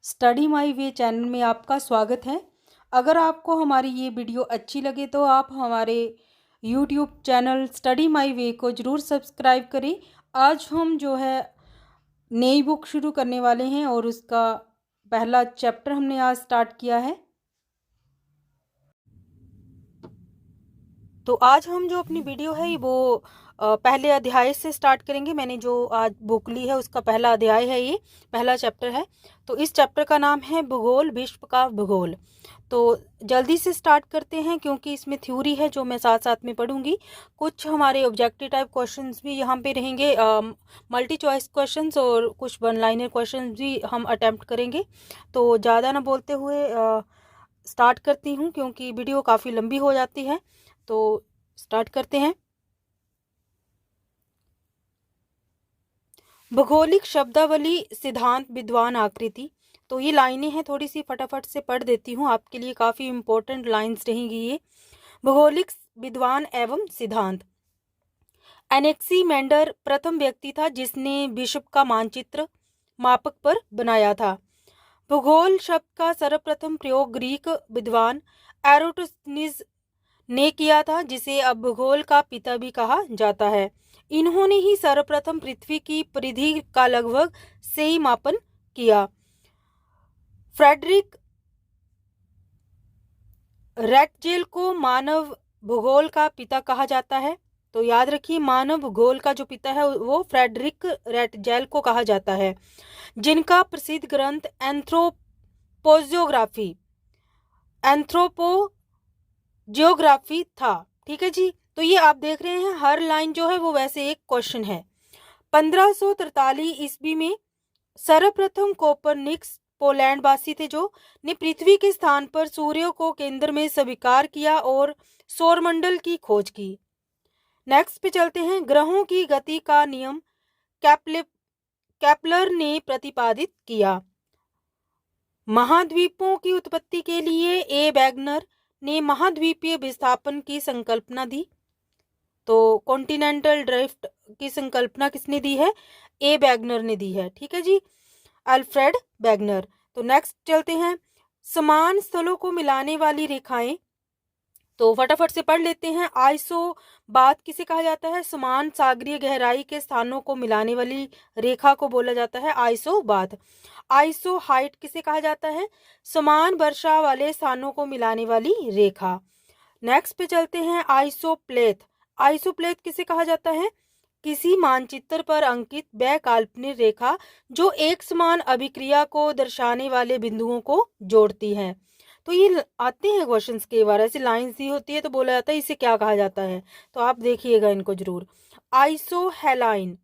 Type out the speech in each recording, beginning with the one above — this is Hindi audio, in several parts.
स्टडी माई वे चैनल में आपका स्वागत है। अगर आपको हमारी ये वीडियो अच्छी लगे तो आप हमारे यूट्यूब चैनल स्टडी माई वे को ज़रूर सब्सक्राइब करें। आज हम जो है नई बुक शुरू करने वाले हैं और उसका पहला चैप्टर हमने आज स्टार्ट किया है। तो आज हम जो अपनी वीडियो है वो पहले अध्याय से स्टार्ट करेंगे। मैंने जो आज बुक ली है उसका पहला अध्याय है, ये पहला चैप्टर है। तो इस चैप्टर का नाम है भूगोल, विश्व का भूगोल। तो जल्दी से स्टार्ट करते हैं क्योंकि इसमें थ्योरी है जो मैं साथ साथ में पढ़ूंगी। कुछ हमारे ऑब्जेक्टिव टाइप क्वेश्चंस भी यहाँ पे रहेंगे, मल्टी चॉइस क्वेश्चंस, और कुछ वन लाइनर क्वेश्चंस भी हम अटेम्प्ट करेंगे। तो ज़्यादा ना बोलते हुए स्टार्ट करती हूँ क्योंकि वीडियो काफ़ी लंबी हो जाती है। तो स्टार्ट करते हैं। भौगोलिक शब्दावली सिद्धांत विद्वान आकृति। तो ये लाइनें हैं, थोड़ी सी फटाफट से पढ़ देती हूँ, आपके लिए काफ़ी इंपॉर्टेंट लाइंस रहेंगी ये। भौगोलिक विद्वान एवं सिद्धांत। एनेक्सीमेंडर प्रथम व्यक्ति था जिसने विश्व का मानचित्र मापक पर बनाया था। भूगोल शब्द का सर्वप्रथम प्रयोग ग्रीक विद्वान एरोस्टोनिस ने किया था, जिसे अब भूगोल का पिता भी कहा जाता है। इन्होंने ही सर्वप्रथम पृथ्वी की परिधि का लगभग सही मापन किया। फ्रेडरिक रैटजेल को मानव भूगोल का पिता कहा जाता है। तो याद रखिए, मानव भूगोल का जो पिता है वो फ्रेडरिक रैटजेल को कहा जाता है, जिनका प्रसिद्ध ग्रंथ एंथ्रोपोजियोग्राफी था। ठीक है जी। तो ये आप देख रहे हैं, हर लाइन जो है वो वैसे एक क्वेश्चन है। 1543 ईस्वी में सर्वप्रथम कोपरनिकस पोलैंड वासी थे जो ने पृथ्वी के स्थान पर सूर्य को केंद्र में स्वीकार किया और सौरमंडल की खोज की। नेक्स्ट पे चलते हैं। ग्रहों की गति का नियम केपलर ने प्रतिपादित किया। महाद्वीपों की उत्पत्ति के लिए ए वैगनर ने महाद्वीपीय विस्थापन की संकल्पना दी। तो कॉन्टिनेंटल ड्रिफ्ट की संकल्पना किसने दी है? ए वैगनर ने दी है। ठीक है जी, अल्फ्रेड वैगनर। तो नेक्स्ट चलते हैं। समान स्थलों को मिलाने वाली रेखाएं। तो फटाफट से पढ़ लेते हैं। आइसोबात किसे कहा जाता है? समान सागरीय गहराई के स्थानों को मिलाने वाली रेखा को बोला जाता है आइसोबात। आइसो हाइट किसे कहा जाता है? समान वर्षा वाले स्थानों को मिलाने वाली रेखा। नेक्स्ट पे चलते हैं। आइसोप्लेथ। आइसोप्लेथ किसे कहा जाता है? किसी मानचित्र पर अंकित वह काल्पनिक रेखा जो एक समान अभिक्रिया को दर्शाने वाले बिंदुओं को जोड़ती है। तो ये आते हैं क्वेश्चंस के बारे, ऐसी लाइंस दी होती है तो बोला जाता है इसे क्या कहा जाता है। तो आप देखिएगा इनको जरूर। आइसोहेलाइन।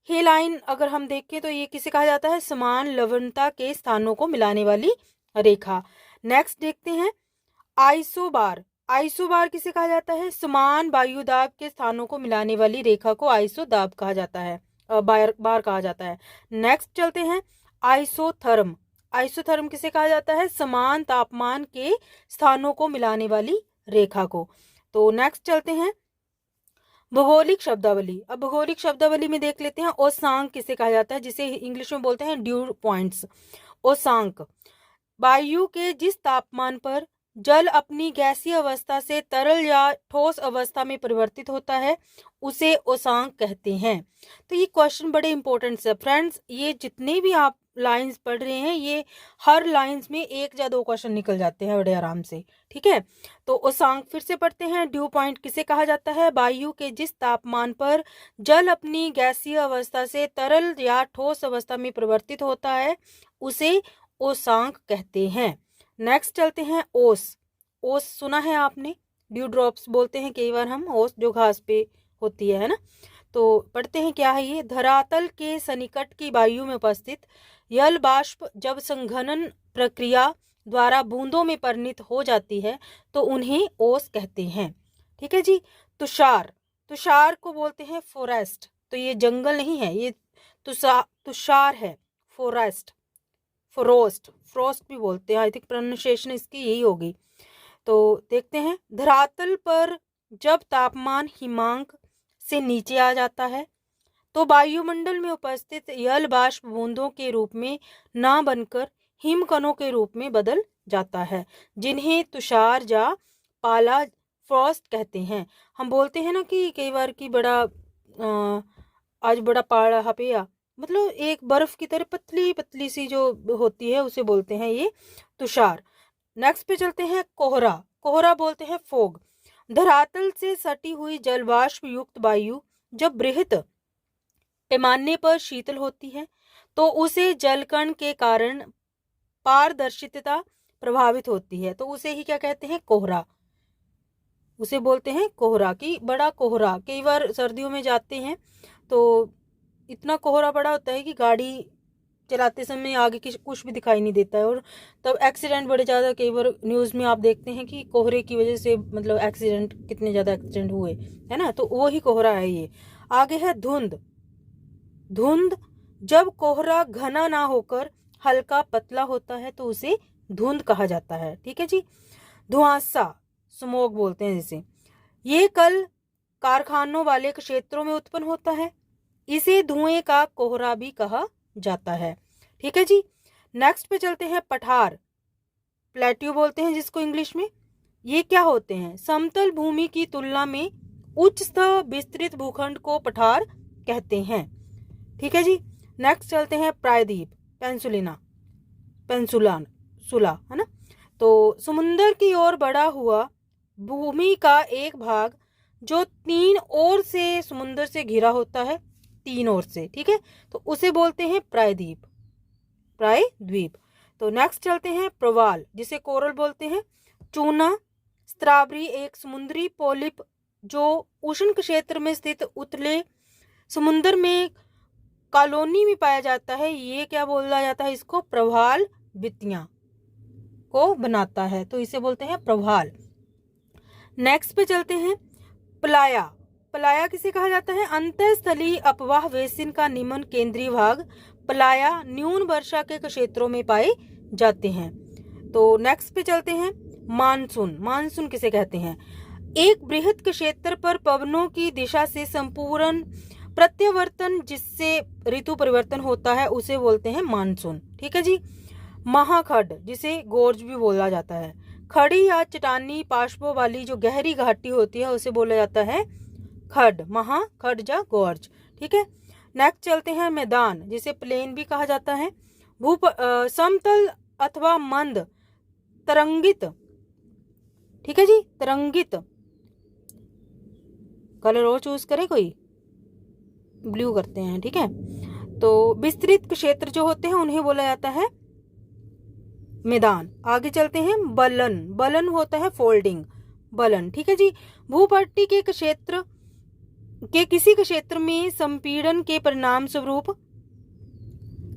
हेलाइन अगर हम देखें तो ये किसे कहा जाता है? समान लवणता के स्थानों को मिलाने वाली रेखा। नेक्स्ट देखते हैं। आइसोबार। आइसोबार किसे कहा जाता है? समान वायुदाब के स्थानों को मिलाने वाली रेखा को आइसोदाब कहा जाता है, बार कहा जाता है। नेक्स्ट चलते हैं। आइसोथर्म। आइसोथर्म किसे कहा जाता है? समान तापमान के स्थानों को मिलाने वाली रेखा को। तो नेक्स्ट चलते हैं। भौगोलिक शब्दावली। अब भौगोलिक शब्दावली में देख लेते हैं। ओसांक किसे कहा जाता है? जिसे इंग्लिश में बोलते हैं ड्यू पॉइंट्स। ओसांक। वायु के जिस तापमान पर जल अपनी गैसीय अवस्था से तरल या ठोस अवस्था में परिवर्तित होता है उसे ओसांक कहते हैं। तो ये क्वेश्चन बड़े इंपॉर्टेंट है फ्रेंड्स। ये जितने भी आप लाइंस पढ़ रहे हैं, ये हर लाइंस में एक या दो क्वेश्चन निकल जाते हैं बड़े आराम से। ठीक है, तो ओसांक फिर से पढ़ते हैं। ड्यू पॉइंट किसे कहा जाता है? वायु के जिस तापमान पर जल अपनी गैसीय अवस्था से तरल या ठोस अवस्था में परिवर्तित होता है उसे ओसांक कहते हैं। नेक्स्ट चलते हैं। ओस। ओस सुना है आपने? ड्यू ड्रॉप्स बोलते हैं कई बार हम, ओस जो घास पे होती है ना। तो पढ़ते हैं क्या है ये। धरातल के सन्निकट की वायु में उपस्थित जल बाष्प जब संघनन प्रक्रिया द्वारा बूंदों में परिणत हो जाती है तो उन्हें ओस कहते हैं। ठीक है जी। तुषार। तुषार को बोलते हैं फॉरेस्ट। तो ये जंगल नहीं है, ये तुषार है। फॉरेस्ट, फ्रोस्ट, फ्रोस्ट भी बोलते हैं। आई थिंक प्रोनाउंसिएशन इसकी यही होगी। तो देखते हैं। धरातल पर जब तापमान हिमांक से नीचे आ जाता है तो वायुमंडल में उपस्थित जल बाष्प बूंदों के रूप में ना बनकर हिमकणों के रूप में बदल जाता है, जिन्हें तुषार या पाला फ्रॉस्ट कहते हैं। हम बोलते हैं ना कि कई बार कि बड़ा आज बड़ा पाला पिया, मतलब एक बर्फ की तरह पतली पतली सी जो होती है उसे बोलते हैं ये तुषार। नेक्स्ट पे चलते हैं कोहरा। कोहरा बोलते हैं फोग। धरातल से सटी हुई जलवाष्प युक्त वायु जब बृहत पैमाने पर शीतल होती है तो उसे जलकण के कारण पारदर्शिता प्रभावित होती है, तो उसे ही क्या कहते हैं, कोहरा। उसे बोलते हैं कोहरा कि बड़ा कोहरा। कई बार सर्दियों में जाते हैं तो इतना कोहरा बड़ा होता है कि गाड़ी चलाते समय आगे की कुछ भी दिखाई नहीं देता है, और तब एक्सीडेंट बड़े ज़्यादा, कई बार न्यूज़ में आप देखते हैं कि कोहरे की वजह से मतलब एक्सीडेंट, कितने ज़्यादा एक्सीडेंट हुए, है ना, तो वो ही कोहरा है ये। आगे है धुंध। धुंध, जब कोहरा घना ना होकर हल्का पतला होता है तो उसे धुंध कहा जाता है। ठीक है जी। धुआंसा, स्मोक बोलते हैं जिसे, ये कल कारखानों वाले क्षेत्रों में उत्पन्न होता है, इसे धुएं का कोहरा भी कहा जाता है। ठीक है जी। नेक्स्ट पे चलते हैं पठार, प्लेट्यू बोलते हैं जिसको इंग्लिश में। ये क्या होते हैं, समतल भूमि की तुलना में उच्च स्तर विस्तृत भूखंड को पठार कहते हैं। ठीक है जी। नेक्स्ट चलते हैं प्रायद्वीप, पेंसुलान सुला, है ना, तो समुंदर की ओर बढ़ा हुआ भूमि का एक भाग जो 3 ओर से समुंदर से घिरा होता है, 3 ओर से, ठीक है, तो उसे बोलते हैं प्रायद्वीप, प्रायद्वीप। तो नेक्स्ट चलते हैं प्रवाल, जिसे कोरल बोलते हैं। चूना स्ट्रॉबेरी एक समुद्री पोलिप जो उष्ण क्षेत्र में स्थित उतले समुद्र में कॉलोनी में पाया जाता है, ये क्या बोला जाता है, इसको प्रवाल वित्तियां को बनाता है, तो इसे बोलते हैं प्रवाल। नेक्स्ट पे चलते हैं पलाया। पलाया किसे कहा जाता है, अंतःस्थलीय अपवाह बेसिन का निम्न केंद्रीय भाग पलाया न्यून वर्षा के क्षेत्रों में पाए जाते हैं। तो नेक्स्ट पे चलते हैं मानसून। मानसून किसे कहते हैं, एक बृहत क्षेत्र पर पवनों की दिशा से संपूर्ण प्रत्यावर्तन जिससे ऋतु परिवर्तन होता है उसे बोलते हैं मानसून। ठीक है जी। महाखड, जिसे गोर्ज भी बोला जाता है, खड़ी या चट्टानी पार्श्वों वाली जो गहरी घाटी होती है उसे बोला जाता है खड, महाखड या गोर्ज। ठीक है। नेक्स्ट चलते हैं मैदान, जिसे प्लेन भी कहा जाता है। समतल अथवा मंद तरंगित, ठीक है जी, तरंगित कलर और चूज करे, कोई ब्लू करते हैं, ठीक है। तो विस्तृत क्षेत्र जो होते हैं उन्हें बोला जाता है मैदान। आगे चलते हैं बलन। बलन होता है फोल्डिंग, बलन। ठीक है जी। भूपट्टी के क्षेत्र के किसी क्षेत्र में संपीड़न के परिणाम स्वरूप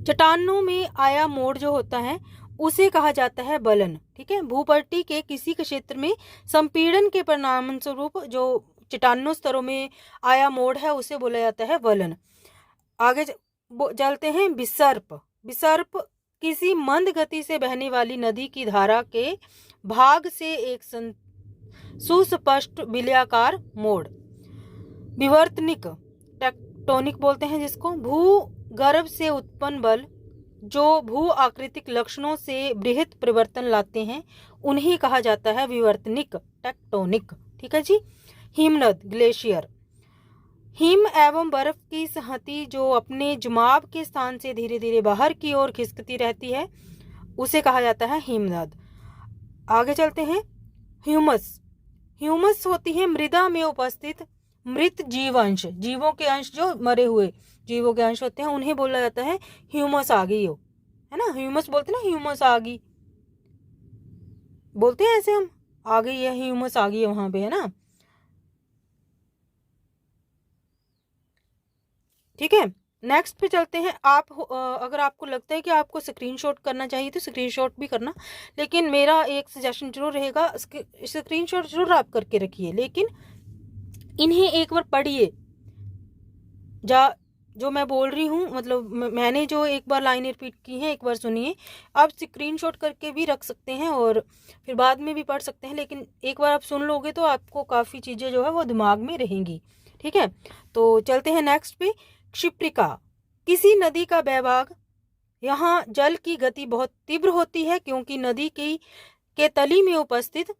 चट्टानों में आया मोड़ जो होता है उसे कहा जाता है बलन। ठीक है। भूपट्टी के किसी क्षेत्र में संपीड़न के परिणाम स्वरूप जो चट्टानों स्तरों में आया मोड़ है उसे बोला जाता है बलन। आगे चलते हैं विसर्प। विसर्प किसी मंद गति से बहने वाली नदी की धारा के भाग से एक सुस्पष्ट बिलियाकार मोड़। विवर्तनिक, टेक्टोनिक बोलते हैं जिसको, भूगर्भ से उत्पन्न बल जो भू आकृतिक लक्षणों से बृहत परिवर्तन लाते हैं उन्हें कहा जाता है विवर्तनिक, टेक्टोनिक। ठीक है जी। हिमनद, ग्लेशियर, हिम एवं बर्फ की संहति जो अपने जमाव के स्थान से धीरे धीरे बाहर की ओर खिसकती रहती है उसे कहा जाता है हिमनद। आगे चलते हैं ह्यूमस। ह्यूमस होती है मृदा में उपस्थित मृत जीव अंश, जीवों के अंश जो मरे हुए जीवों के अंश होते हैं उन्हें बोला जाता है ह्यूमस आ गई हो, है ना, ह्यूमस बोलते हैं ना, ह्यूमस आ गई बोलते हैं ऐसे हम, आ गई है ह्यूमस आ गई है वहां पे, है ना। ठीक है। नेक्स्ट पे चलते हैं। आप अगर आपको लगता है कि आपको स्क्रीनशॉट करना चाहिए तो स्क्रीनशॉट भी करना, लेकिन मेरा एक सजेशन जरूर रहेगा, स्क्रीनशॉट जरूर आप करके रखिए, लेकिन इन्हें एक बार पढ़िए। जो मैं बोल रही हूँ, मतलब मैंने जो एक बार लाइन रिपीट की है एक बार सुनिए। आप स्क्रीनशॉट करके भी रख सकते हैं और फिर बाद में भी पढ़ सकते हैं, लेकिन एक बार आप सुन लोगे तो आपको काफ़ी चीज़ें जो है वो दिमाग में रहेंगी। ठीक है। तो चलते हैं नेक्स्ट पे। क्षिप्रिका, किसी नदी का बहभाग यहाँ जल की गति बहुत तीव्र होती है क्योंकि नदी के तली में उपस्थित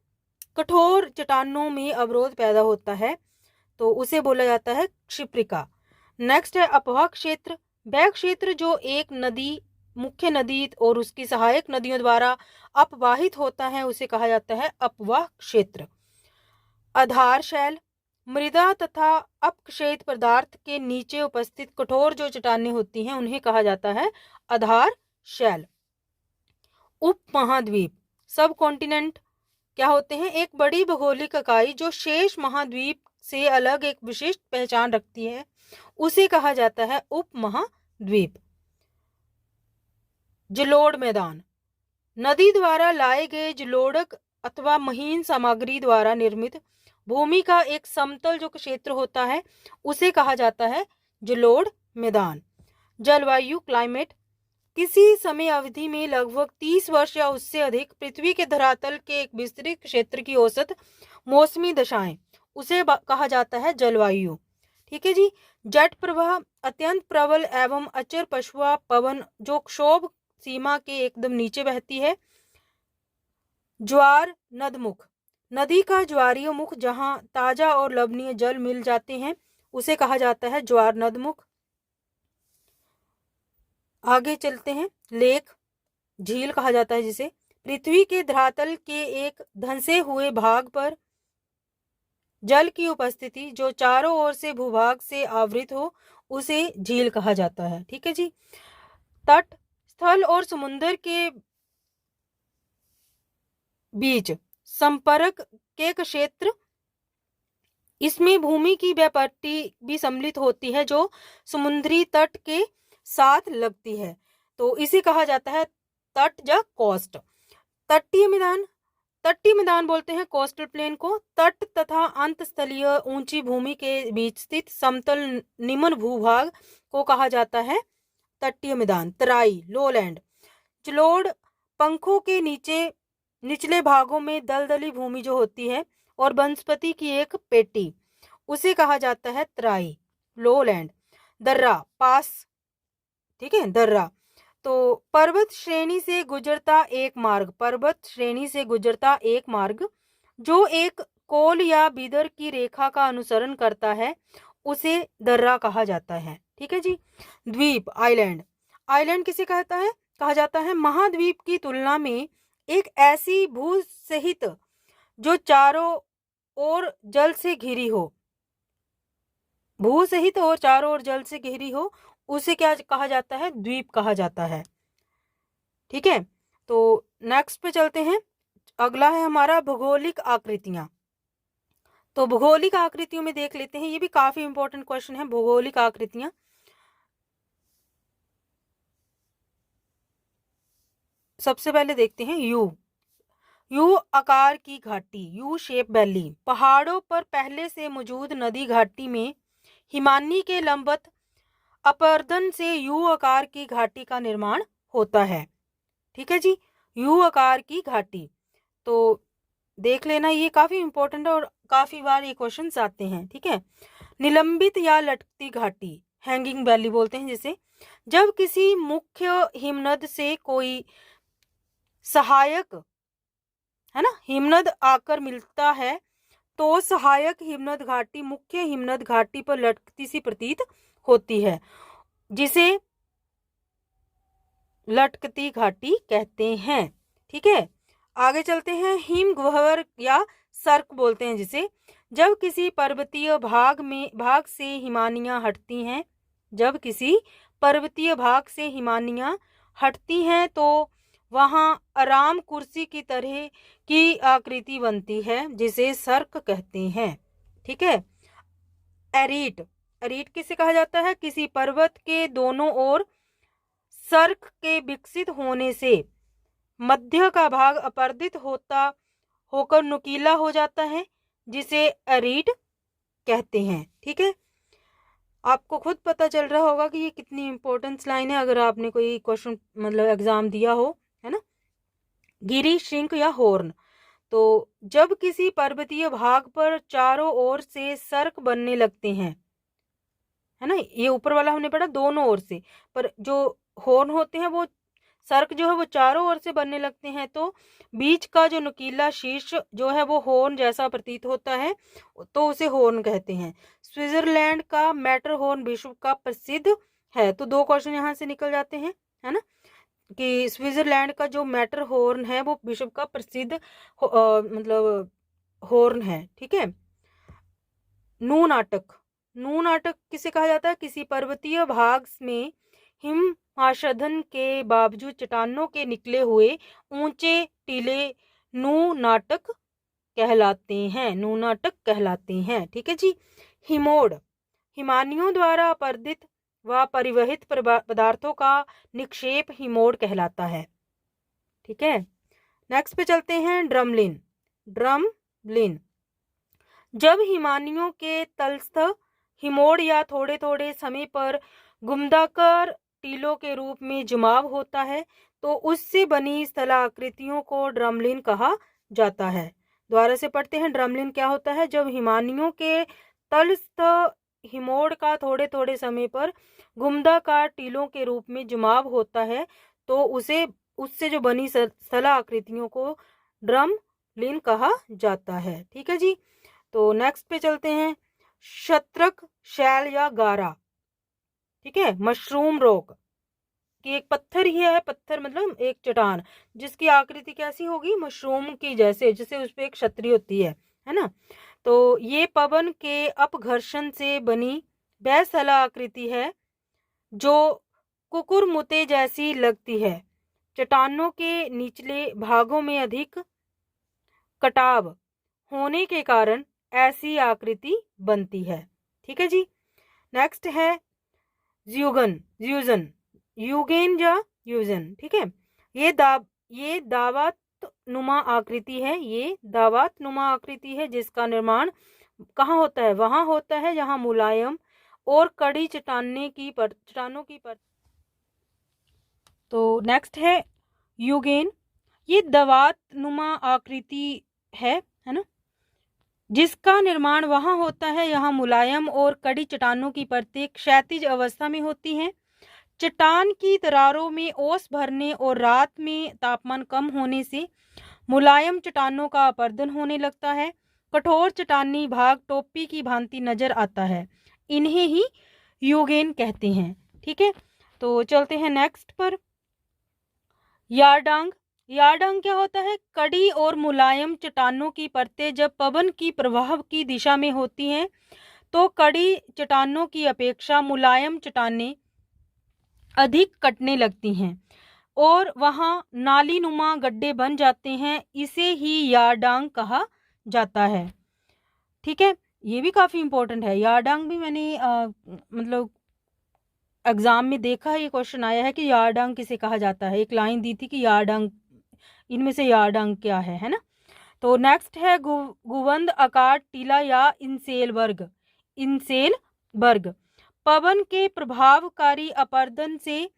कठोर चट्टानों में अवरोध पैदा होता है, तो उसे बोला जाता है क्षिप्रिका। नेक्स्ट है अपवाह क्षेत्र। वह क्षेत्र जो एक नदी, मुख्य नदी और उसकी सहायक नदियों द्वारा अपवाहित होता है उसे कहा जाता है अपवाह क्षेत्र। आधार शैल, मृदा तथा अपक्षेत्र पदार्थ के नीचे उपस्थित कठोर जो चट्टानें होती हैं उन्हें कहा जाता है आधार शैल। उप महाद्वीप, सब कॉन्टिनेंट क्या होते हैं? एक बड़ी भौगोलिक इकाई जो शेष महाद्वीप से अलग एक विशिष्ट पहचान रखती है उसे कहा जाता है उप महाद्वीप। जलोढ़ मैदान, नदी द्वारा लाए गए जलोढ़ अथवा महीन सामग्री द्वारा निर्मित भूमि का एक समतल जो क्षेत्र होता है उसे कहा जाता है जलोढ़ मैदान। जलवायु क्लाइमेट, किसी समय अवधि में लगभग 30 वर्ष या उससे अधिक पृथ्वी के धरातल के एक विस्तृत क्षेत्र की औसत मौसमी दशाएं उसे कहा जाता है जलवायु। ठीक है जी। जट प्रवाह, अत्यंत प्रबल एवं अचर पछुआ पवन जो क्षोभ सीमा के एकदम नीचे बहती है। ज्वार नदमुख, नदी का ज्वारीय मुख जहां ताजा और लवणीय जल मिल जाते हैं उसे कहा जाता है ज्वार नदमुख। आगे चलते हैं। लेक, झील कहा जाता है जिसे, पृथ्वी के धरातल के एक धंसे हुए भाग पर जल की उपस्थिति जो चारों ओर से भूभाग से आवृत हो उसे झील कहा जाता है। ठीक है जी। तट, स्थल और समुद्र के बीच संपर्क के क्षेत्र, इसमें भूमि की वह पट्टी भी सम्मिलित होती है जो समुद्री तट के साथ लगती है, तो इसे कहा जाता है तट या कोस्ट। तटीय मैदान, तटीय मैदान बोलते हैं कोस्टल प्लेन को। तट तथा अंतस्थलीय ऊंची भूमि के बीच स्थित समतल निम्न भूभाग को कहा जाता है तटीय मैदान। तराई लोलैंड, जलोढ़ पंखों के निचले भागों में दलदली भूमि जो होती है और वनस्पति की एक पेटी उसे कहा जाता है तराई लोलैंड। दर्रा पास, ठीक है, दर्रा तो पर्वत श्रेणी से गुजरता एक मार्ग, पर्वत श्रेणी से गुजरता एक मार्ग जो एक कोल या बिदर की रेखा का अनुसरण करता है उसे दर्रा कहा जाता है। ठीक है जी। द्वीप आइलैंड, आइलैंड किसे कहता है? कहा जाता है महाद्वीप की तुलना में एक ऐसी भू सहित जो चारों ओर जल से घिरी हो, भू सहित और चारों ओर जल से घिरी हो उसे क्या कहा जाता है? द्वीप कहा जाता है। ठीक है, तो नेक्स्ट पे चलते हैं। अगला है हमारा भौगोलिक आकृतियां। तो भौगोलिक आकृतियों में देख लेते हैं, ये भी काफी इंपॉर्टेंट क्वेश्चन है। भौगोलिक आकृतियां, सबसे पहले देखते हैं यू आकार की घाटी, यू शेप वैली। पहाड़ों पर पहले से मौजूद नदी घाटी में हिमानी के लंबवत अपरदन से यू आकार की घाटी का निर्माण होता है। ठीक है जी, यू आकार की घाटी तो देख लेना, ये काफी इंपॉर्टेंट है और काफी बार ये क्वेश्चंस आते हैं। ठीक है, निलंबित या लटकती घाटी, हैंगिंग वैली बोलते हैं जिसे, जब किसी मुख्य हिमनद से कोई सहायक है ना हिमनद आकर मिलता है तो सहायक हिमनद घाटी मुख्य हिमनद घाटी पर लटकती सी प्रतीत होती है जिसे लटकती घाटी कहते हैं। ठीक है, आगे चलते हैं। हिमगह्वर या सर्क बोलते हैं जिसे, जब किसी पर्वतीय भाग से हिमानियां हटती हैं, जब किसी पर्वतीय भाग से हिमानियां हटती हैं तो वहां आराम कुर्सी की तरह की आकृति बनती है जिसे सर्क कहते हैं। ठीक है, एरीट, एरीट किसे कहा जाता है? किसी पर्वत के दोनों ओर सर्क के विकसित होने से मध्य का भाग अपर्दित होकर नुकीला हो जाता है जिसे एरीट कहते हैं। ठीक है, आपको खुद पता चल रहा होगा कि ये कितनी इंपॉर्टेंट लाइन है अगर आपने कोई क्वेश्चन मतलब एग्जाम दिया हो, है ना। गिरी श्रिंक या हॉर्न, तो जब किसी पर्वतीय भाग पर चारों ओर से सर्क बनने लगते हैं, है ना, ये ऊपर वाला हमने पढ़ा दोनों ओर से, पर जो हॉर्न होते हैं वो सर्क जो है वो चारों ओर से बनने लगते हैं, तो बीच का जो नुकीला शीर्ष जो है वो हॉर्न जैसा प्रतीत होता है, तो उसे हॉर्न कहते हैं। स्विट्जरलैंड का मैटरहॉर्न विश्व का प्रसिद्ध है। तो 2 क्वेश्चन यहाँ से निकल जाते हैं, है ना, कि स्विट्जरलैंड का जो मैटरहॉर्न है वो विश्व का प्रसिद्ध मतलब हॉर्न है। ठीक है। नू नाटक। नू नाटक किसे कहा जाता है? किसी पर्वतीय भाग में हिम आच्छादन के बावजूद चट्टानों के निकले हुए ऊंचे टीले नू नाटक कहलाते हैं। नू नाटक कहलाते हैं। ठीक है जी। हिमोड। हिमानियों द्वारा अपर्दित व परिवहित पदार्थों का निक्षेप हिमोड कहलाता है। ठीक है। नेक्स्ट पे चलते हैं। ड्रमलिन। ड्रमलिन जब हिमानियों के तलस्थ हिमोड या थोड़े थोड़े समय पर गुम्फाकार टीलों के रूप में जमाव होता है तो उससे बनी स्थलाकृतियों को ड्रमलिन कहा जाता है। दोबारा से पढ़ते हैं। ड्रमलिन क्या होता है? जब हिमानियों के तलस्थ हिमोड का थोड़े थोड़े समय पर गुम्फाकार टीलों के रूप में जमाव होता है तो उससे जो बनी स्थलाकृतियों को ड्रमलिन कहा जाता है। ठीक है जी। तो नेक्स्ट पे चलते हैं। शत्रक शैल या गारा। ठीक है। मशरूम रॉक कि एक पत्थर ही है, पत्थर मतलब एक चट्टान जिसकी आकृति कैसी होगी? मशरूम की जैसे उस पे एक छतरी होती है ना। तो ये पवन के अपघर्षण से बनी वह आकृति है जो कुकुरमुते जैसी लगती है। चट्टानों के निचले भागों में अधिक कटाव होने के कारण ऐसी आकृति बनती है। ठीक है जी। नेक्स्ट है यूजन यूगेन या यूजन। ठीक है। ये दावत नुमा आकृति है। ये दावत नुमा आकृति है जिसका निर्माण कहाँ होता है? वहां होता है जहां मुलायम और कड़ी चट्टानों की पर। तो नेक्स्ट है यूगेन। ये दावत नुमा आकृति है ना, जिसका निर्माण वहां होता है यहाँ मुलायम और कड़ी चट्टानों की परतें क्षैतिज अवस्था में होती हैं। चट्टान की दरारों में ओस भरने और रात में तापमान कम होने से मुलायम चट्टानों का अपर्दन होने लगता है। कठोर चट्टानी भाग टोपी की भांति नजर आता है। इन्हें ही यूगेन कहते हैं। ठीक है। तो चलते हैं नेक्स्ट पर। यारडांग। यारडांग क्या होता है? कड़ी और मुलायम चट्टानों की परतें जब पवन की प्रवाह की दिशा में होती हैं तो कड़ी चट्टानों की अपेक्षा मुलायम चट्टानें अधिक कटने लगती हैं और वहां नालीनुमा गड्ढे बन जाते हैं। इसे ही यारडांग कहा जाता है। ठीक है। ये भी काफी इंपॉर्टेंट है। यारडांग भी मैंने मतलब एग्जाम में देखा, ये क्वेश्चन आया है कि यारडांग किसे कहा जाता है। एक लाइन दी थी कि यारडांग, इनमें से यारडांग क्या है ना। तो नेक्स्ट है गुवंद आकार टीला या इंसेलबर्ग। इंसेलबर्ग पवन के प्रभावकारी अपर्दन से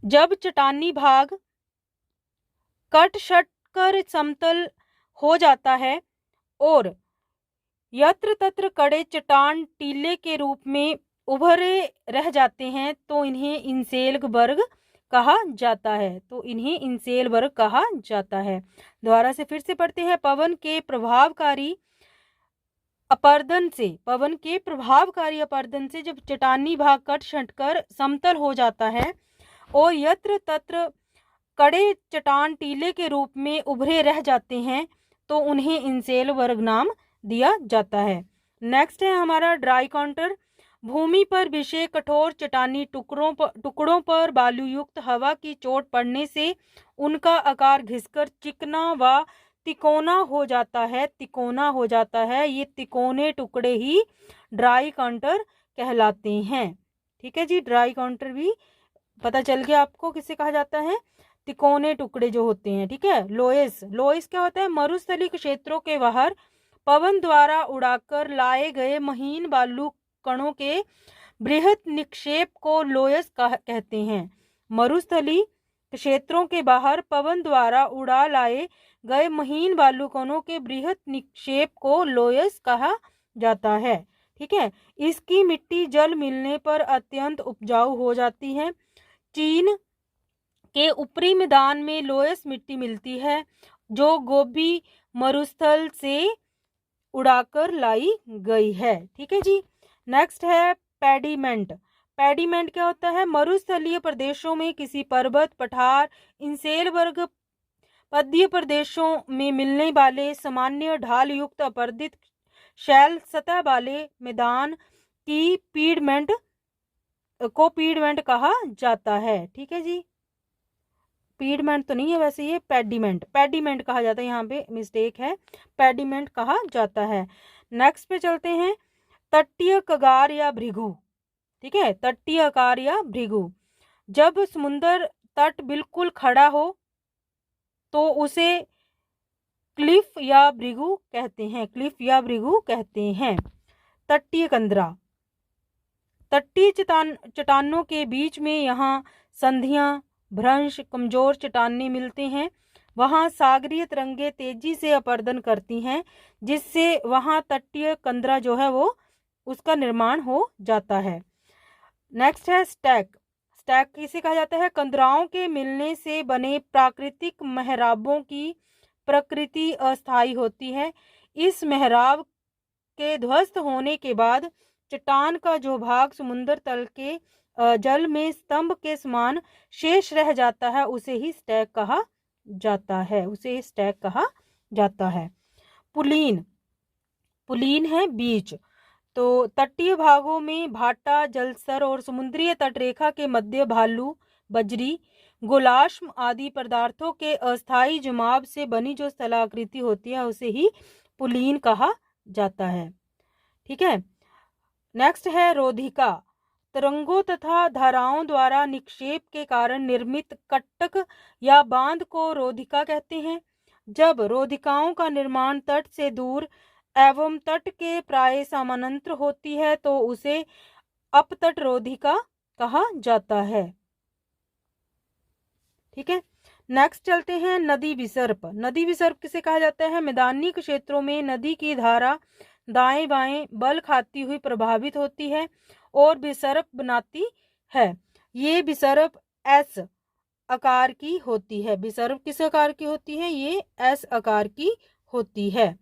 जब चट्टानी भाग कट शट कर समतल हो जाता है और यत्र तत्र कड़े चट्टान टीले के रूप में उभरे रह जाते हैं तो इन्हें इंसेलबर्ग कहा जाता है। तो इन्हें इंसेलबर्ग कहा जाता है। दोबारा से फिर से पढ़ते हैं। पवन के प्रभावकारी अपर्दन से जब चट्टानी भाग कट छट कर समतल हो जाता है और यत्र तत्र कड़े चट्टान टीले के रूप में उभरे रह जाते हैं तो उन्हें इंसेलबर्ग नाम दिया जाता है। नेक्स्ट है हमारा ड्राई काउंटर। भूमि पर बिछे कठोर चट्टानी टुकड़ों पर बालूयुक्त हवा की चोट पड़ने से उनका आकार घिसकर चिकना व तिकोना हो जाता है। ये तिकोने टुकड़े ही ड्राई काउंटर कहलाते हैं। ठीक है जी। ड्राई काउंटर भी पता चल गया आपको किसे कहा जाता है? तिकोने टुकड़े जो होते हैं। ठीक है। लोएस क्या होता है? मरुस्थलीय क्षेत्रों के बाहर पवन द्वारा उड़ाकर लाए गए महीन बालू कणों के बृहत निक्षेप को लोयस कहते हैं। मरुस्थलीय क्षेत्रों के बाहर पवन द्वारा उड़ा लाए गए महीन बालू कणों के बृहत निक्षेप को लोयस कहा जाता है। ठीक है, इसकी मिट्टी जल मिलने पर अत्यंत उपजाऊ हो जाती है। चीन के ऊपरी मैदान में लोयस मिट्टी मिलती है जो गोबी मरुस्थल से उड़ाकर लाई गई है। ठीक है जी। नेक्स्ट है पेडीमेंट। पेडीमेंट क्या होता है? मरुस्थलीय प्रदेशों में किसी पर्वत, पठार, इंसेल वर्ग पद्य प्रदेशों में मिलने वाले सामान्य ढाल युक्त अपर्दित शैल सतह वाले मैदान की पीडमेंट को पीडमेंट कहा जाता है। ठीक है जी, पीडमेंट तो नहीं है वैसे, ये पेडीमेंट, पेडीमेंट कहा जाता है, यहाँ पे मिस्टेक है, पेडीमेंट कहा जाता है। नेक्स्ट पे चलते हैं, तटीय कगार या भृगु। ठीक है, तटीय आकार या भृगु। जब समुद्र तट बिल्कुल खड़ा हो तो उसे क्लिफ या भृगु कहते हैं, क्लिफ या भृगु कहते हैं। तटीय कंदरा, तटीय चट्टानों के बीच में यहाँ संधियां, भ्रंश, कमजोर चट्टानें मिलते हैं। वहाँ सागरीय तरंगे तेजी से अपरदन करती हैं, जिससे वहाँ तटीय कंदरा जो है वो उसका निर्माण हो जाता है। नेक्स्ट है स्टैक। स्टैक किसे कहा जाता है? कंदराओं के मिलने से बने प्राकृतिक मेहराबों की प्रकृति अस्थायी होती है। इस मेहराब के ध्वस्त होने के बाद चट्टान का जो भाग समुद्र तल के जल में स्तंभ के समान शेष रह जाता है उसे ही स्टैक कहा जाता है, उसे स्टैक कहा जाता है। पुलीन, पुलीन है बीच। तो तटीय भागों में भाटा, जलस्तर और समुद्रीय तटरेखा के मध्य भालू, बजरी, गोलाश्म आदि पदार्थों के अस्थायी जमाव से बनी जो स्थलाकृति होती है उसे ही पुलीन कहा जाता है। ठीक है, नेक्स्ट है रोधिका। तरंगों तथा धाराओं द्वारा निक्षेप के कारण निर्मित कट्टक या बांध को रोधिका कहते हैं। जब रोधिकाओं का निर्माण तट से दूर एवं तट के प्राय समानांतर होती है तो उसे अपतट रोधिका कहा जाता है। ठीक है, नेक्स्ट चलते हैं नदी विसर्प। नदी विसर्प किसे कहा जाता है? मैदानी क्षेत्रों में नदी की धारा दाएं बाएं बल खाती हुई प्रभावित होती है और विसर्प बनाती है। ये विसर्प एस आकार की होती है। विसर्प किस आकार की होती है? ये एस आकार की होती है।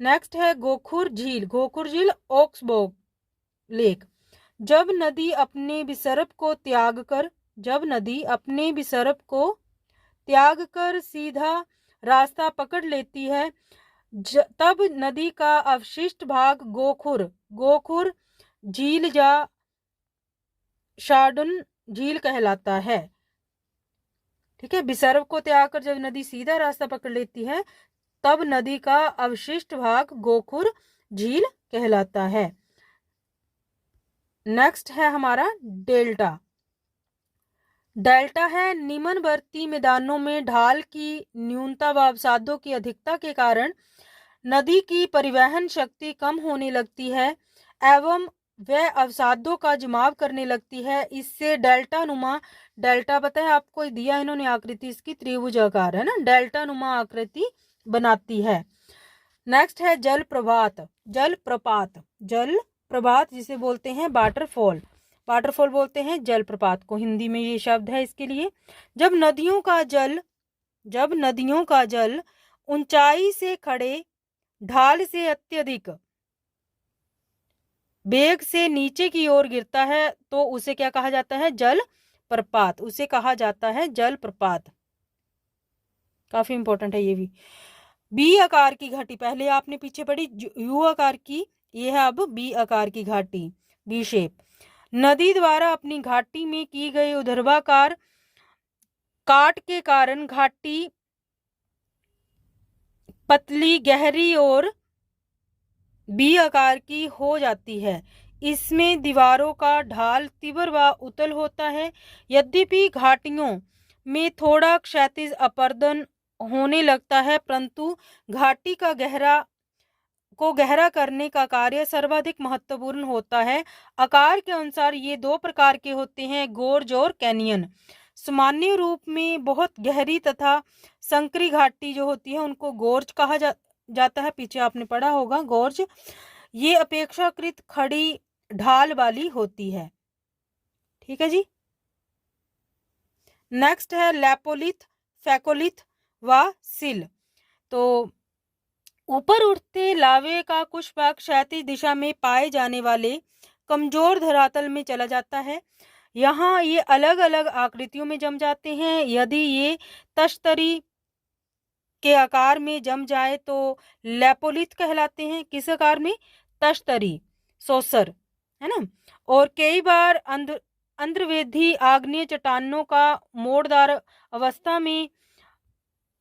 नेक्स्ट है गोखुर झील। गोखुर झील ओक्सबर्ग लेक। जब नदी अपने विसर्प को त्याग कर, जब नदी अपने विसर्प को त्याग कर सीधा रास्ता पकड़ लेती है तब नदी का अवशिष्ट भाग गोखुर झील या शार्डन झील कहलाता है। ठीक है, विसर्प को त्याग कर जब नदी सीधा रास्ता पकड़ लेती है तब नदी का अवशिष्ट भाग गोखुर झील कहलाता है। नेक्स्ट है हमारा डेल्टा। डेल्टा है निम्नवर्ती मैदानों में ढाल की न्यूनता व अवसादों की अधिकता के कारण नदी की परिवहन शक्ति कम होने लगती है एवं वह अवसादों का जमाव करने लगती है। इससे डेल्टा नुमा, डेल्टा पता है आपको दिया इन्होंने आकृति, इसकी त्रिभुज आकार है ना, डेल्टा नुमा आकृति बनाती है। नेक्स्ट है जल प्रपात। जल प्रपात, जल प्रपात जिसे बोलते हैं वाटरफॉल, वाटरफॉल बोलते हैं जल प्रपात को, हिंदी में ये शब्द है इसके लिए। जब नदियों का जल ऊंचाई से खड़े ढाल से अत्यधिक वेग से नीचे की ओर गिरता है तो उसे क्या कहा जाता है? जल प्रपात, उसे कहा जाता है जल प्रपात। काफी इंपॉर्टेंट है ये भी। बी आकार की घाटी, पहले आपने पीछे पढ़ी यू आकार की, ये है अब बी आकार की घाटी, बी शेप। नदी द्वारा अपनी घाटी में की गई ऊर्ध्वाकार काट के कारण घाटी पतली, गहरी और बी आकार की हो जाती है। इसमें दीवारों का ढाल तीव्र व उथल होता है। यद्यपि घाटियों में थोड़ा क्षैतिज अपरदन होने लगता है परंतु घाटी का गहरा करने का कार्य सर्वाधिक महत्वपूर्ण होता है। आकार के अनुसार ये दो प्रकार के होते हैं, गोर्ज और कैनियन। सामान्य रूप में बहुत गहरी तथा संकरी घाटी जो होती है उनको गोर्ज कहा जाता है, पीछे आपने पढ़ा होगा गोर्ज। ये अपेक्षाकृत खड़ी ढाल वाली होती है। ठीक है जी। नेक्स्ट है लैपोलिथ, फैकोलिथ व सिल। तो ऊपर उठते लावे का कुछ भाग क्षैतिज दिशा में पाए जाने वाले कमजोर धरातल में चला जाता है। यहाँ ये अलग अलग आकृतियों में जम जाते हैं। यदि ये तश्तरी के आकार में जम जाए तो लैपोलिथ कहलाते हैं। किस आकार में? तश्तरी, सौसर, है ना। और कई बार अंतर्वेदी आग्नेय चट्टानों का मोड़दार अवस्था में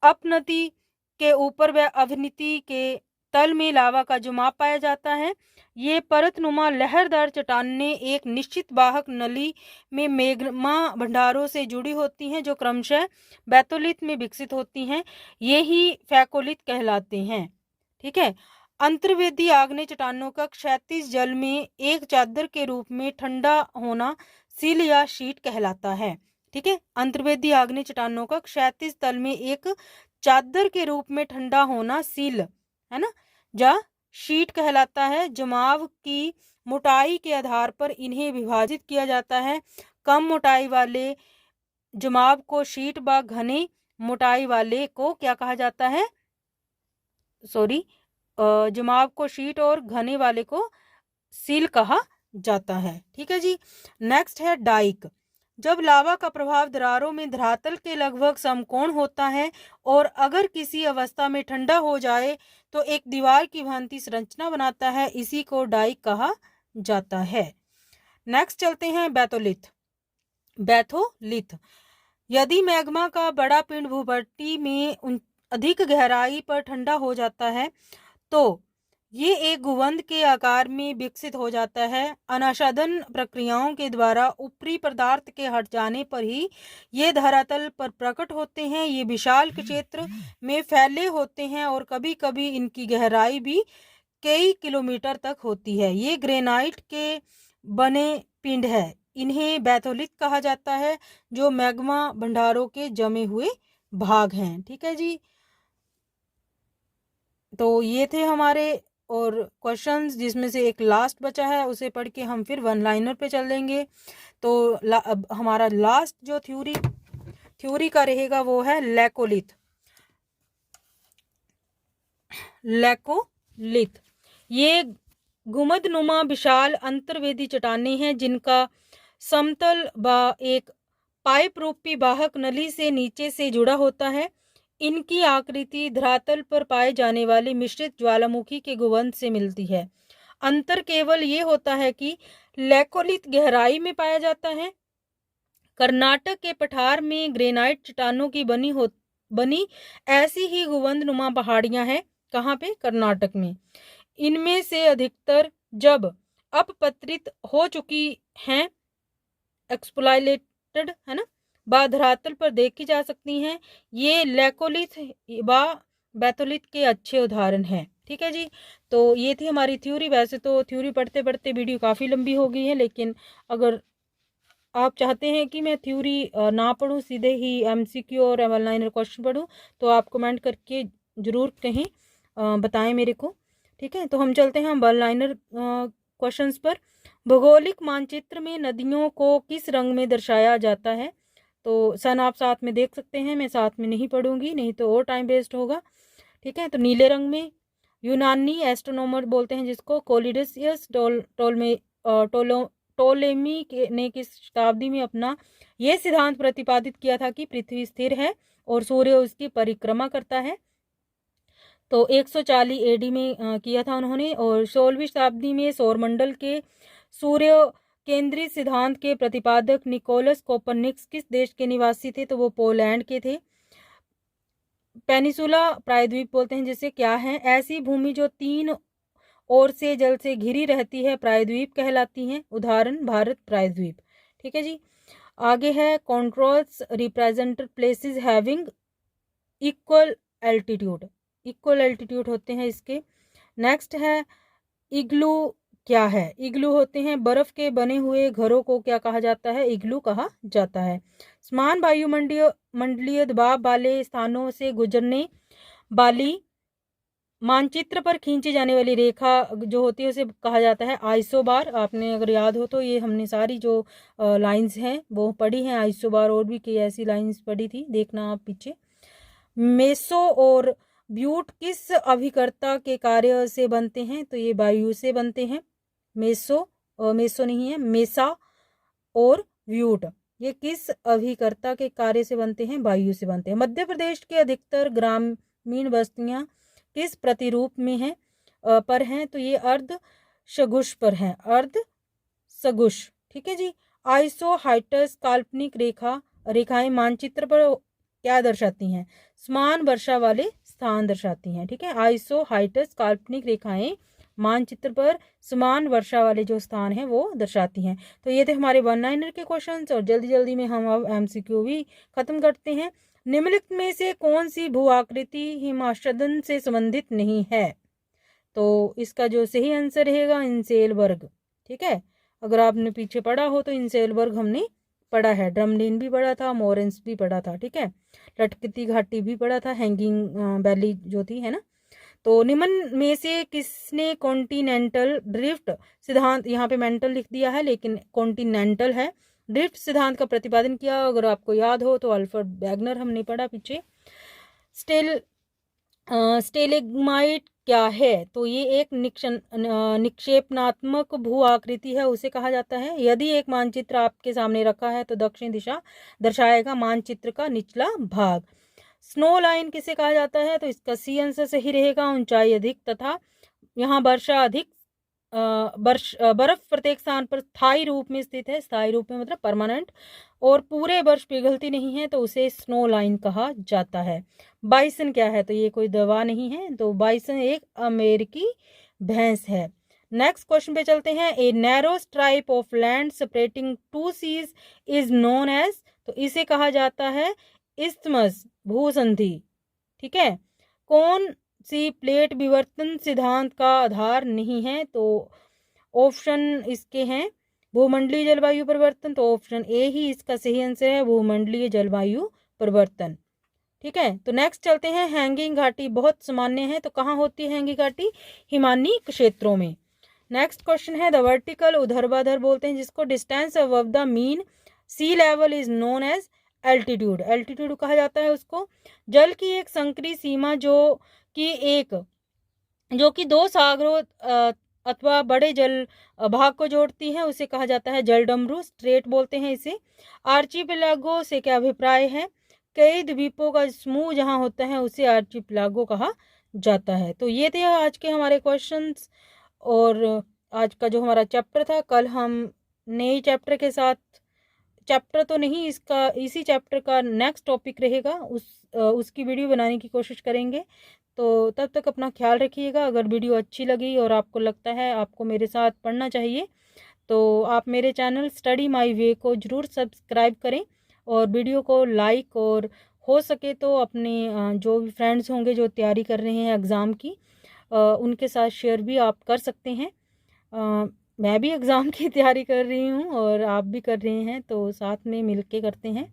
अपनति के ऊपर व अवनति के तल में लावा का जमाव पाया जाता है। ये परतनुमा लहरदार चट्टानें एक निश्चित वाहक नली में मैग्मा भंडारों से जुड़ी होती हैं जो क्रमशः बैथोलिथ में विकसित होती हैं। ये ही फैकोलिथ कहलाते हैं। ठीक है। अंतर्वेदी आग्नेय चट्टानों का क्षैतिज जल में एक चादर के रूप में ठंडा होना सील या शीट कहलाता है। ठीक है। अंतर्वेदी आग्नेय चट्टानों का क्षैतिज तल में एक चादर के रूप में ठंडा होना सील, है ना, या शीट कहलाता है। जमाव की मोटाई के आधार पर इन्हें विभाजित किया जाता है। कम मोटाई वाले जमाव को शीट व घने मोटाई वाले को क्या कहा जाता है? जमाव को शीट और घने वाले को सील कहा जाता है। ठीक है जी। नेक्स्ट है डाइक। जब लावा का प्रभाव दरारों में धरातल के लगभग समकोण होता है और अगर किसी अवस्था में ठंडा हो जाए तो एक दीवार की भांति संरचना बनाता है, इसी को डाइक कहा जाता है। नेक्स्ट चलते हैं बैथोलिथ। बैथोलिथ, यदि मैग्मा का बड़ा पिंड भूभट्टी में अधिक गहराई पर ठंडा हो जाता है तो ये एक गुंबद के आकार में विकसित हो जाता है। अनाच्छादन प्रक्रियाओं के द्वारा ऊपरी पदार्थ के हट जाने पर ही ये धरातल पर प्रकट होते हैं। ये विशाल क्षेत्र में फैले होते हैं और कभी कभी इनकी गहराई भी कई किलोमीटर तक होती है। ये ग्रेनाइट के बने पिंड है। इन्हें बैथोलिथ कहा जाता है जो मैग्मा भंडारों के जमे हुए भाग हैं। ठीक है जी। तो ये थे हमारे और क्वेश्चंस, जिसमें से एक लास्ट बचा है उसे पढ़ के हम फिर वन लाइनर पे चल देंगे। तो अब हमारा लास्ट जो थ्योरी का रहेगा वो है लैकोलिथ। लैकोलिथ ये गुंबदनुमा विशाल अंतर्वेदी चट्टानें हैं जिनका समतल व एक पाइप रूपी वाहक नली से नीचे से जुड़ा होता है। इनकी आकृति धरातल पर पाए जाने वाले मिश्रित ज्वालामुखी के गुंबद से मिलती है। अंतर केवल ये होता है कि लैकोलिथ गहराई में पाया जाता है। कर्नाटक के पठार में ग्रेनाइट चट्टानों की बनी ऐसी ही गुंबदनुमा पहाड़ियां हैं। कहाँ पे? कर्नाटक में। इनमें से अधिकतर जब अपपत्रित हो चुकी हैं, एक्सप्लॉइटेड, है ना, धरातल पर देखी जा सकती हैं। ये लैकोलिथ व बैथोलिथ के अच्छे उदाहरण हैं। ठीक है जी। तो ये थी हमारी थ्योरी। वैसे तो थ्योरी पढ़ते पढ़ते वीडियो काफ़ी लंबी हो गई है, लेकिन अगर आप चाहते हैं कि मैं थ्योरी ना पढ़ूं, सीधे ही एमसीक्यू और वन लाइनर क्वेश्चन पढ़ूं, तो आप कमेंट करके ज़रूर कहें, बताएं मेरे को। ठीक है। तो हम चलते हैं वन लाइनर क्वेश्चंस पर। भौगोलिक मानचित्र में नदियों को किस रंग में दर्शाया जाता है? तो सन आप साथ में देख सकते हैं, मैं साथ में नहीं पढ़ूंगी, नहीं तो और टाइम वेस्ट होगा। ठीक है। तो नीले रंग में। यूनानी एस्ट्रोनॉमर बोलते हैं जिसको कोलिडसियस टोलेमी ने किस शताब्दी में अपना यह सिद्धांत प्रतिपादित किया था कि पृथ्वी स्थिर है और सूर्य उसकी परिक्रमा करता है? तो 140 एडी में किया था उन्होंने। और 16वीं शताब्दी में सौरमंडल के सूर्य केंद्रित सिद्धांत के प्रतिपादक निकोलस कोपरनिकस किस देश के निवासी थे? तो वो पोलैंड के थे। पेनिसुला प्रायद्वीप बोलते हैं जिसे क्या है? ऐसी भूमि जो 3 ओर से जल से घिरी रहती है प्रायद्वीप कहलाती हैं। उदाहरण भारत प्रायद्वीप। ठीक है जी। आगे है controls represent places having equal altitude. Equal altitude होते हैं इसके। नेक्स्ट है इग्लू क्या है? इग्लू होते हैं बर्फ के बने हुए घरों को क्या कहा जाता है? इग्लू कहा जाता है। समान वायुमंडलीय दबाव वाले स्थानों से गुजरने वाली मानचित्र पर खींची जाने वाली रेखा जो होती है उसे कहा जाता है आइसोबार। आपने अगर याद हो तो ये हमने सारी जो लाइंस हैं वो पढ़ी हैं आइसोबार, और भी कई ऐसी लाइंस पढ़ी थी, देखना आप पीछे। मेसो और ब्यूट किस अभिकर्ता के कार्य से बनते हैं? तो ये वायु से बनते हैं। मेसो मेसो नहीं है, मेसा और व्यूट ये किस अभिकर्ता के कार्य से बनते हैं? वायु से बनते हैं। मध्य प्रदेश के अधिकतर ग्रामीण बस्तियां किस प्रतिरूप में हैं पर हैं? तो ये अर्ध सगुष पर हैं, अर्ध सगुष। ठीक है जी। आइसोहाइटस काल्पनिक रेखाएं मानचित्र पर क्या दर्शाती हैं? समान वर्षा वाले स्थान दर्शाती हैं। ठीक है, आइसोहाइटस काल्पनिक रेखाएं मानचित्र पर समान वर्षा वाले जो स्थान हैं वो दर्शाती हैं। तो ये थे हमारे 1-लाइनर के क्वेश्चंस, और जल्दी जल्दी में हम अब MCQ भी खत्म करते हैं। निम्नलिखित में से कौन सी भू आकृति हिमाच्छादन से संबंधित नहीं है? तो इसका जो सही आंसर रहेगा इंसेलबर्ग। ठीक है, अगर आपने पीछे पढ़ा हो तो इंसेलबर्ग हमने पढ़ा है, ड्रमलिन भी पढ़ा था, मोरेंस भी पढ़ा था। ठीक है, लटकती घाटी भी पढ़ा था, हैंगिंग वैली जो थी, है ना। तो निम्न में से किसने कॉन्टिनेंटल ड्रिफ्ट सिद्धांत, यहाँ पे मेंटल लिख दिया है लेकिन कॉन्टिनेंटल है, ड्रिफ्ट सिद्धांत का प्रतिपादन किया? अगर आपको याद हो तो अल्फ्रेड वैगनर हमने पढ़ा पीछे। स्टेलेग्माइट क्या है? तो ये एक निक्षेपणात्मक भू आकृति है, उसे कहा जाता है। यदि एक मानचित्र आपके सामने रखा है तो दक्षिण दिशा दर्शाएगा मानचित्र का निचला भाग। स्नो लाइन किसे कहा जाता है? तो इसका सी आंसर सही रहेगा, ऊंचाई अधिक तथा यहाँ वर्षा अधिक, बर्फ प्रत्येक स्थान पर स्थायी रूप में स्थित है, स्थायी रूप में मतलब परमानेंट, और पूरे वर्ष पिघलती नहीं है तो उसे स्नो लाइन कहा जाता है। बाइसन क्या है? तो ये कोई दवा नहीं है, तो बाइसन एक अमेरिकी भैंस है। नेक्स्ट क्वेश्चन पे चलते हैं। A narrow stripe of land separating two seas is known as, तो इसे कहा जाता है इस्थमस, भूसंधि। ठीक है, कौन सी प्लेट विवर्तन सिद्धांत का आधार नहीं है? तो ऑप्शन इसके हैं भूमंडलीय जलवायु परिवर्तन, तो ऑप्शन ए ही इसका सही आंसर है, भूमंडलीय जलवायु परिवर्तन। ठीक है, तो नेक्स्ट चलते हैं। हैंगिंग घाटी बहुत सामान्य है, तो कहाँ होती है हैंगिंग घाटी? हिमानी क्षेत्रों में। नेक्स्ट क्वेश्चन है द वर्टिकल, ऊर्ध्वाधर बोलते हैं जिसको, distance above the mean sea level is known as altitude, altitude कहा जाता है उसको। जल की एक संकरी सीमा जो कि दो सागरों अथवा बड़े जल भाग को जोड़ती है उसे कहा जाता है जलडमरू, स्ट्रेट बोलते हैं इसे। आर्चीपेलागो से क्या अभिप्राय है? कई द्वीपों का समूह जहां होता है उसे आर्चीपेलागो कहा जाता है। तो ये थे आज के हमारे क्वेश्चंस और आज का जो हमारा चैप्टर था। कल हम नए चैप्टर के साथ, चैप्टर तो नहीं, इसका इसी चैप्टर का नेक्स्ट टॉपिक रहेगा, उसकी वीडियो बनाने की कोशिश करेंगे। तो तब तक अपना ख्याल रखिएगा। अगर वीडियो अच्छी लगी और आपको लगता है आपको मेरे साथ पढ़ना चाहिए तो आप मेरे चैनल स्टडी माय वे को ज़रूर सब्सक्राइब करें और वीडियो को लाइक, और हो सके तो अपने जो भी फ्रेंड्स होंगे जो तैयारी कर रहे हैं एग्ज़ाम की, उनके साथ शेयर भी आप कर सकते हैं। मैं भी एग्ज़ाम की तैयारी कर रही हूँ और आप भी कर रहे हैं, तो साथ में मिल के करते हैं।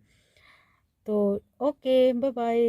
तो ओके, बाय बाय।